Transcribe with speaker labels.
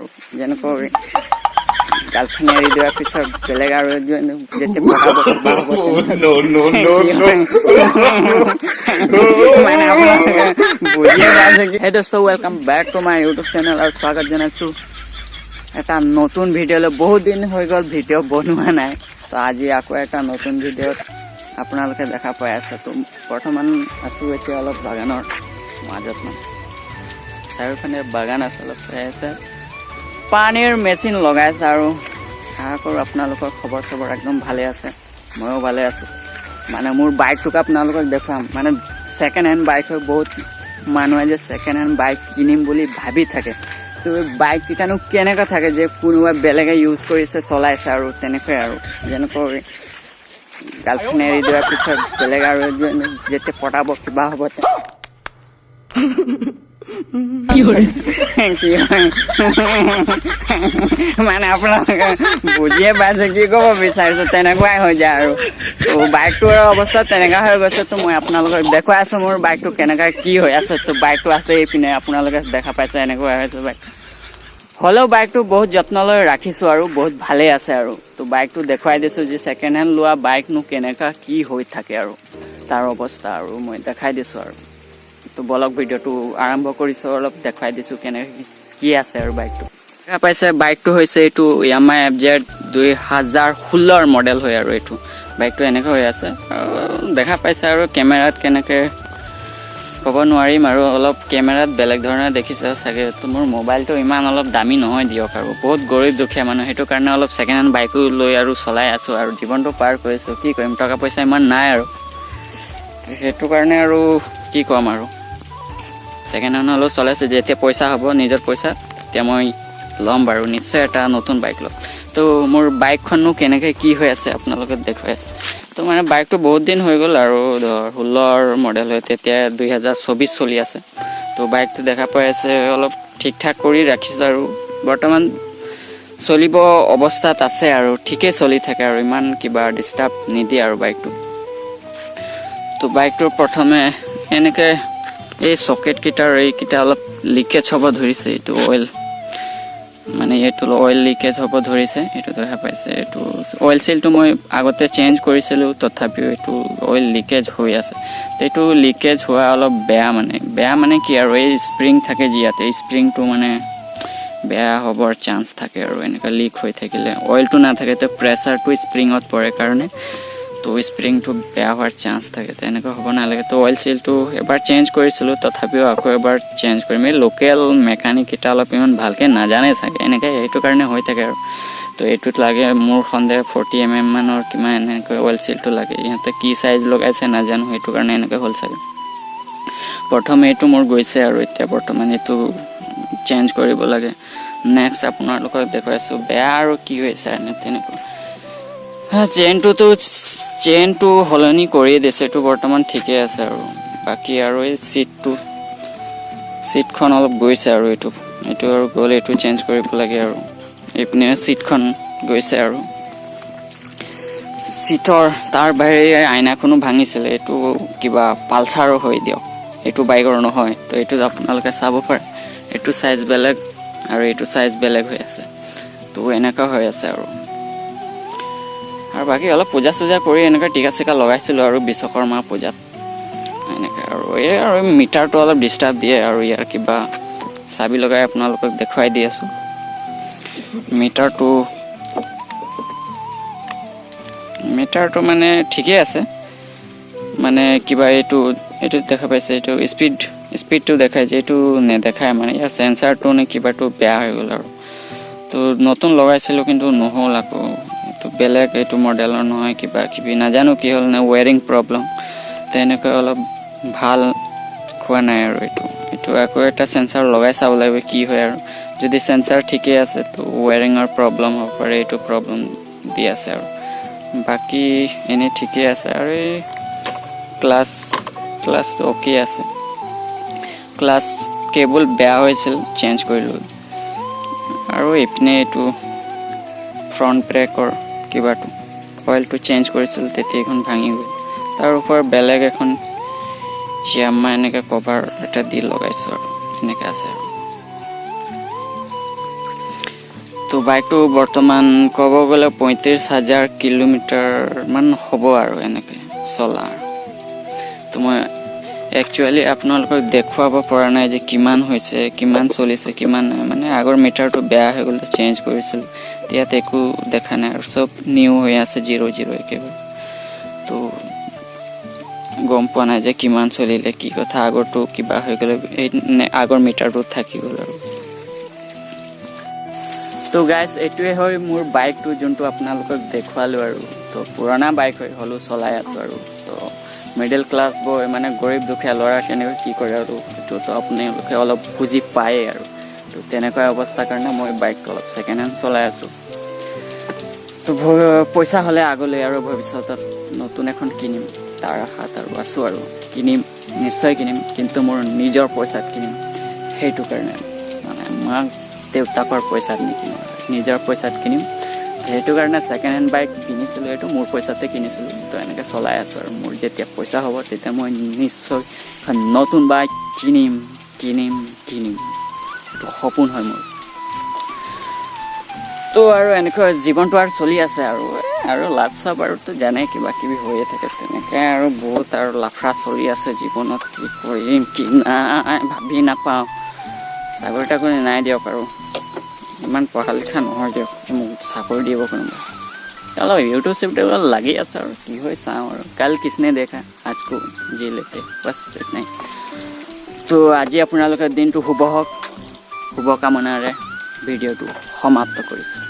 Speaker 1: আৰু যেনেকৈ গাৰ্লফ্ৰেণ্ড এৰি দিয়াৰ পিছত বেলেগ আৰু যেতিয়া পটাব কিবা হ'ব মানে আপোনালোকে বুজিয়ে পাইছে কি সেইটো। So' welcome back to my YouTube channel আৰু স্বাগত জনাইছোঁ এটা নতুন ভিডিঅ'লৈ। বহুত দিন হৈ গ'ল ভিডিঅ' বনোৱা নাই, তো আজি আকৌ এটা নতুন ভিডিঅ'ত আপোনালোকে দেখা পাই আছে। তো বৰ্তমান আছোঁ এতিয়া অলপ বাগানৰ মাজত, মানে চাৰিওফালে বাগান আছে, অলপ চাই আছে। পানীৰ মেচিন লগাইছে আৰু আশা কৰোঁ আপোনালোকৰ খবৰ চবৰ একদম ভালে আছে, ময়ো ভালে আছোঁ। মানে মোৰ বাইকটোক আপোনালোকক দেখুৱাম। মানে ছেকেণ্ড হেণ্ড বাইক হয়, বহুত মানুহে যে ছেকেণ্ড হেণ্ড বাইক কিনিম বুলি ভাবি থাকে। তো বাইককেইটানো কেনেকৈ থাকে যে কোনোবাই বেলেগে ইউজ কৰিছে চলাইছে আৰু তেনেকৈ আৰু যেনেকৈ গাৰ্লফ্ৰেণ্ড এৰি দিয়াৰ পিছত বেলেগ আৰু যেতিয়া পটাব কিবা হ'ব মানে আপোনালোকে বুজিয়ে পাইছে কি ক'ব বিচাৰিছোঁ, তেনেকুৱাই হৈ যায় আৰু। তো বাইকটোৰ অৱস্থা তেনেকুৱা হৈ গৈছে। তো মই আপোনালোকক দেখুৱাই আছোঁ মোৰ বাইকটো কেনেকুৱা কি হৈ আছে। তো বাইকটো আছে এইপিনে, আপোনালোকে দেখা পাইছে এনেকুৱা হৈছে বাইক। হ'লেও বাইকটো বহুত যত্ন লৈ ৰাখিছোঁ আৰু বহুত ভালেই আছে আৰু। তো বাইকটো দেখুৱাই দিছোঁ যে ছেকেণ্ড হেণ্ড লোৱা বাইকনো কেনেকুৱা কি হৈ থাকে আৰু তাৰ অৱস্থা আৰু মই দেখাই দিছোঁ আৰু। তো বলক ভিডিঅ'টো আৰম্ভ কৰিছোঁ, অলপ দেখুৱাই দিছোঁ কেনেকৈ কি আছে আৰু বাইকটো। দেখা পাইছে বাইকটো হৈছে এইটো Yamaha FZ 2016 মডেল হয় আৰু এইটো বাইকটো এনেকৈ হৈ আছে। দেখা পাইছে আৰু কেমেৰাত কেনেকৈ ক'ব নোৱাৰিম আৰু অলপ কেমেৰাত বেলেগ ধৰণে দেখিছে চাগে। তো মোৰ মোবাইলটো ইমান অলপ দামী নহয় দিয়ক আৰু বহুত গৰীব দুখীয়া মানুহ, সেইটো কাৰণে অলপ ছেকেণ্ড হেণ্ড বাইকো লৈ আৰু চলাই আছোঁ আৰু জীৱনটো পাৰ কৰিছোঁ। কি কৰিম, টকা পইচা ইমান নাই আৰু সেইটো কাৰণে আৰু কি ক'ম আৰু ছেকেণ্ড হেণ্ড হ'লেও চলাইছোঁ। যেতিয়া পইচা হ'ব নিজৰ পইচা তেতিয়া মই ল'ম বাৰু, নিশ্চয় এটা নতুন বাইক ল'ম। তো মোৰ বাইকখনো কেনেকৈ কি হৈ আছে আপোনালোকে দেখুৱাই আছে। তো মানে বাইকটো বহুত দিন হৈ গ'ল আৰু 16 মডেল হয়, তেতিয়া 2024 চলি আছে। তো বাইকটো দেখা পাই আছে অলপ ঠিক ঠাক কৰি ৰাখিছোঁ আৰু বৰ্তমান চলিব অৱস্থাত আছে আৰু ঠিকেই চলি থাকে আৰু ইমান কিবা ডিষ্টাৰ্ব নিদিয়ে আৰু বাইকটো। তো বাইকটোৰ প্ৰথমে এনেকৈ এই চকেটকেইটাৰ এইকেইটা অলপ লিকেজ হ'ব ধৰিছে। এইটো অইল মানে এইটো অইল লিকেজ হ'ব ধৰিছে, এইটো দেখা পাইছে। এইটো অইল চিলটো মই আগতে চেঞ্জ কৰিছিলোঁ, তথাপিও এইটো অইল লিকেজ হৈ আছে। তো এইটো লিকেজ হোৱা অলপ বেয়া মানে কি আৰু এই স্প্ৰিং থাকে যি ইয়াতে, এই স্প্ৰিংটো মানে বেয়া হ'বৰ চান্স থাকে আৰু এনেকুৱা লিক হৈ থাকিলে। অইলটো নাথাকে তো প্ৰেছাৰটো স্প্ৰিঙত পৰে কাৰণে তো স্প্ৰিংটো বেয়া হোৱাৰ চান্স থাকে, তো এনেকুৱা হ'ব নালাগে। তো অইল চিলটো এবাৰ চেঞ্জ কৰিছিলোঁ, তথাপিও আকৌ এবাৰ চেঞ্জ কৰিম। এই লোকেল মেকানিককেইটা অলপ ইমান ভালকৈ নাজানে চাগে, এনেকৈ সেইটো কাৰণে হৈ থাকে আৰু। তো এইটোত লাগে মোৰ সন্দেহ 40 mm মানৰ কিমান এনেকৈ অইল চিলটো লাগে। ইহঁতে কি চাইজ লগাইছে নাজানো, সেইটো কাৰণে এনেকৈ হ'ল চাগে। প্ৰথমে এইটো মোৰ গৈছে আৰু এতিয়া বৰ্তমান এইটো চেঞ্জ কৰিব লাগে। নেক্সট আপোনালোকক দেখুৱাইছোঁ বেয়া আৰু কি হৈছে এনে তেনেকুৱা। চেইনটো সলনি কৰিয়ে দিছে, এইটো বৰ্তমান ঠিকে আছে আৰু বাকী আৰু এই ছিটখন অলপ গৈছে আৰু এইটো আৰু গ'ল, এইটো চেঞ্জ কৰিব লাগে আৰু এইপিনে ছিটখন গৈছে আৰু ছিটৰ তাৰ বাহিৰে আইনাখনো ভাঙিছিলে। এইটো কিবা পালচাৰো হয় দিয়ক, এইটো বাইকৰ নহয়। তো এইটো আপোনালোকে চাব পাৰে, এইটো চাইজ বেলেগ আৰু এইটো চাইজ বেলেগ হৈ আছে। তো এনেকুৱা হৈ আছে আৰু বাকী অলপ পূজা চূজা কৰি এনেকৈ টিকা চিকা লগাইছিলোঁ আৰু বিশ্বকৰ্মা পূজাত এনেকৈ আৰু এই আৰু মিটাৰটো অলপ ডিষ্টাৰ্ব দিয়ে আৰু ইয়াৰ কিবা চাবি লগাই আপোনালোকক দেখুৱাই দি আছোঁ। মিটাৰটো মানে ঠিকেই আছে, মানে কিবা এইটো দেখা পাইছে, এইটো স্পীডটো দেখাইছে, এইটো নেদেখায় মানে ইয়াৰ চেঞ্চাৰটো নে কিবাটো বেয়া হৈ গ'ল আৰু। তো নতুন লগাইছিলোঁ কিন্তু নহ'ল আকৌ, এইটো বেলেগ এইটো মডেলৰ নহয়, কিবা কিবি নাজানো কি হ'ল, নে ৱেৰিং প্ৰব্লেম তেনেকৈ অলপ ভাল হোৱা নাই আৰু এইটো আকৌ এটা চেঞ্চাৰ লগাই চাব লাগিব কি হয় আৰু। যদি চেঞ্চাৰ ঠিকেই আছে তো ৱেৰিঙৰ প্ৰব্লেম হ'ব পাৰে, এইটো প্ৰব্লেম দি আছে আৰু বাকী এনেই ঠিকেই আছে। আৰু এই ক্লাছটো অ'কে আছে। ক্লাছ কেবল বেয়া হৈছিল, চেঞ্জ কৰিলোঁ। আৰু এইপিনে এইটো ফ্ৰণ্ট ব্ৰেকৰ কিবাটো অইলটো চেঞ্জ কৰিছিলোঁ, তেতিয়া এইখন ভাঙি গ'ল। তাৰ ওপৰত বেলেগ এখন Yamaha এনেকৈ কভাৰ এটা দি লগাইছোঁ আৰু এনেকৈ আছে আৰু তো বাইকটো বৰ্তমান ক'ব গ'লে 35,000 কিলোমিটাৰ মান হ'ব আৰু এনেকৈ চলা। তো মই একচুৱেলি আপোনালোকক দেখুৱাব পৰা নাই যে কিমান হৈছে, কিমান চলিছে, কিমান নাই। মানে আগৰ মিটাৰটো বেয়া হৈ গ'ল, চেঞ্জ কৰিছিলোঁ। ইয়াত একো দেখা নাই আৰু চব নিউ হৈ আছে, 0 একেবাৰে। তো গম পোৱা নাই যে কিমান চলিলে, কি কথা। আগৰটো কিবা হৈ গ'লে আগৰ মিটাৰটোত থাকি গ'ল আৰু। তো গাইজ, এইটোৱে হয় মোৰ বাইকটো, যোনটো আপোনালোকক দেখুৱালোঁ আৰু। তো পুৰণা বাইক হয়, হ'লেও চলাই আছোঁ আৰু। তো মিডল ক্লাছ বয়, মানে গৰীব দুখীয়া ল'ৰা কেনেকৈ কি কৰে আৰু এইটোতো আপোনালোকে অলপ বুজি পায়েই আৰু। তো তেনেকুৱা অৱস্থাৰ কাৰণে মই বাইকটো অলপ ছেকেণ্ড হেণ্ড চলাই আছোঁ। তো পইচা হ'লে আগলৈ আৰু ভৱিষ্যতত নতুন এখন কিনিম তাৰ আশাত আৰু আছোঁ আৰু। কিনিম, নিশ্চয় কিনিম, কিন্তু মোৰ নিজৰ পইচাত কিনিম। সেইটো কাৰণে মানে মাক দেউতাকৰ পইচাত নিকিনিম, নিজৰ পইচাত কিনিম। সেইটো কাৰণে ছেকেণ্ড হেণ্ড বাইক কিনিছিলোঁ, এইটো মোৰ পইচাতে কিনিছিলোঁ। তো এনেকৈ চলাই আছোঁ আৰু। মোৰ যেতিয়া পইচা হ'ব তেতিয়া মই নিশ্চয় নতুন বাইক কিনিম। এইটো সপোন হয় মোৰ। তো আৰু এনেকৈ জীৱনটো আৰু চলি আছে আৰু লাভ চাপ আৰুতো জানেই, কিবা কিবি হৈয়ে থাকে। তেনেকৈ আৰু বহুত আৰু লাফৰা চলি আছে জীৱনত। কি কৰিম কি নাই ভাবি নাপাওঁ। চাকৰি তাকৰি নাই দিয়ক আৰু। ইমান পঢ়া লিখা নহয় দিয়ক, মোক চাকৰি দিব কোনোবা। অলপ ইউটিউব চিউটিউব লাগি আছে আৰু কি হয় চাওঁ আৰু। কাল কিসনে দেখা আজকো জি লেতে, বাছ নাই। তো আজি আপোনালোকৰ দিনটো শুভ হওক, শুভকামনাৰে ভিডিঅ'টো সমাপ্ত কৰিছোঁ।